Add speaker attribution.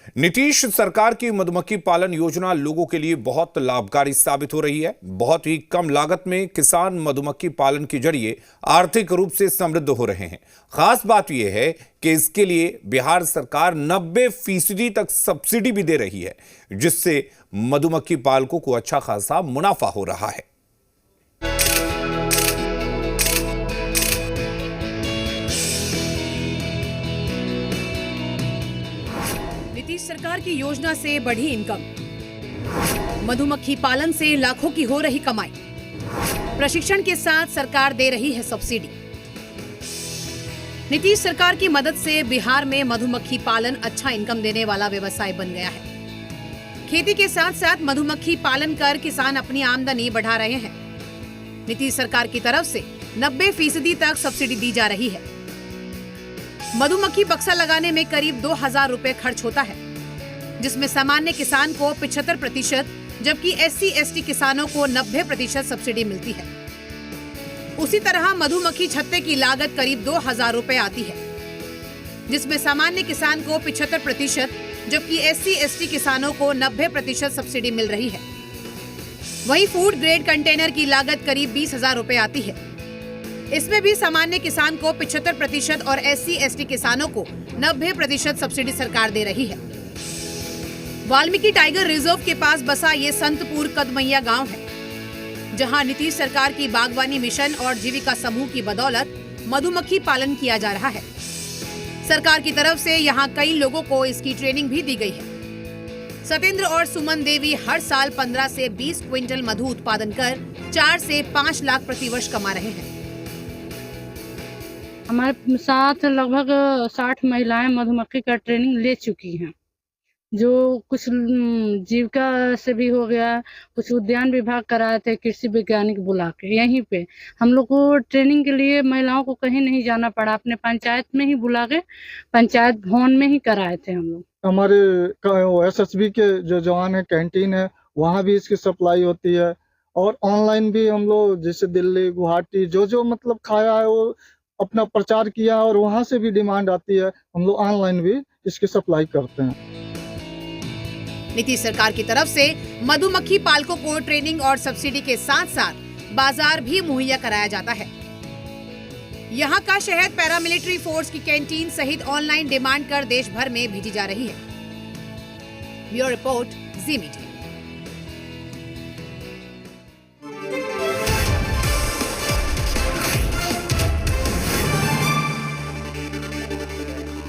Speaker 1: नीतीश सरकार की मधुमक्खी पालन योजना लोगों के लिए बहुत लाभकारी साबित हो रही है। बहुत ही कम लागत में किसान मधुमक्खी पालन के जरिए आर्थिक रूप से समृद्ध हो रहे हैं। खास बात यह है कि इसके लिए बिहार सरकार 90% तक सब्सिडी भी दे रही है, जिससे मधुमक्खी पालकों को अच्छा खासा मुनाफा हो रहा है।
Speaker 2: नीतीश सरकार की योजना से बढ़ी इनकम, मधुमक्खी पालन से लाखों की हो रही कमाई, प्रशिक्षण के साथ सरकार दे रही है सब्सिडी। नीतीश सरकार की मदद से बिहार में मधुमक्खी पालन अच्छा इनकम देने वाला व्यवसाय बन गया है। खेती के साथ साथ मधुमक्खी पालन कर किसान अपनी आमदनी बढ़ा रहे हैं। नीतीश सरकार की तरफ से 90% तक सब्सिडी दी जा रही है। मधुमक्खी बक्सा लगाने में करीब 2000 रुपए खर्च होता है, जिसमें सामान्य किसान को 75%, जबकि SC/ST किसानों को 90% सब्सिडी मिलती है। उसी तरह मधुमक्खी छत्ते की लागत करीब 2000 रुपए आती है, जिसमें सामान्य किसान को 75%, जबकि SC/ST किसानों को 90% सब्सिडी मिल रही है। वहीं फूड ग्रेड कंटेनर की लागत करीब 20,000 रुपए आती है। इसमें भी सामान्य किसान को 75% और SC/ST किसानों को 90% सब्सिडी सरकार दे रही है। वाल्मीकि टाइगर रिजर्व के पास बसा ये संतपुर कदमैया गांव है, जहां नीतीश सरकार की बागवानी मिशन और जीविका समूह की बदौलत मधुमक्खी पालन किया जा रहा है। सरकार की तरफ से यहां कई लोगों को इसकी ट्रेनिंग भी दी गई है। सतेंद्र और सुमन देवी हर साल 15 से 20 क्विंटल मधु उत्पादन कर 4 से 5 लाख प्रतिवर्ष कमा रहे हैं।
Speaker 3: हमारे साथ लगभग 60 महिलाएं मधुमक्खी का ट्रेनिंग ले चुकी हैं, जो कुछ जीविका से भी हो गया, कुछ उद्यान विभाग कराए थे, कृषि वैज्ञानिक बुला के यहीं पे हम लोग को ट्रेनिंग के लिए महिलाओं को कहीं नहीं जाना पड़ा, अपने पंचायत में ही बुला के पंचायत भवन में ही कराए थे हम लोग।
Speaker 4: हमारे SSB के जो जवान है, कैंटीन है, वहाँ भी इसकी सप्लाई होती है। और ऑनलाइन भी हम लोग जैसे दिल्ली, गुवाहाटी जो मतलब खाया है वो अपना प्रचार किया, और वहाँ से भी डिमांड आती है। हम लोग ऑनलाइन भी इसकी सप्लाई करते हैं।
Speaker 2: नीतीश सरकार की तरफ से मधुमक्खी पालकों को ट्रेनिंग और सब्सिडी के साथ साथ बाजार भी मुहैया कराया जाता है। यहाँ का शहद पैरामिलिट्री फोर्स की कैंटीन सहित ऑनलाइन डिमांड कर देश भर में भेजी जा रही है। ब्यूरो रिपोर्ट, जी मीडिया।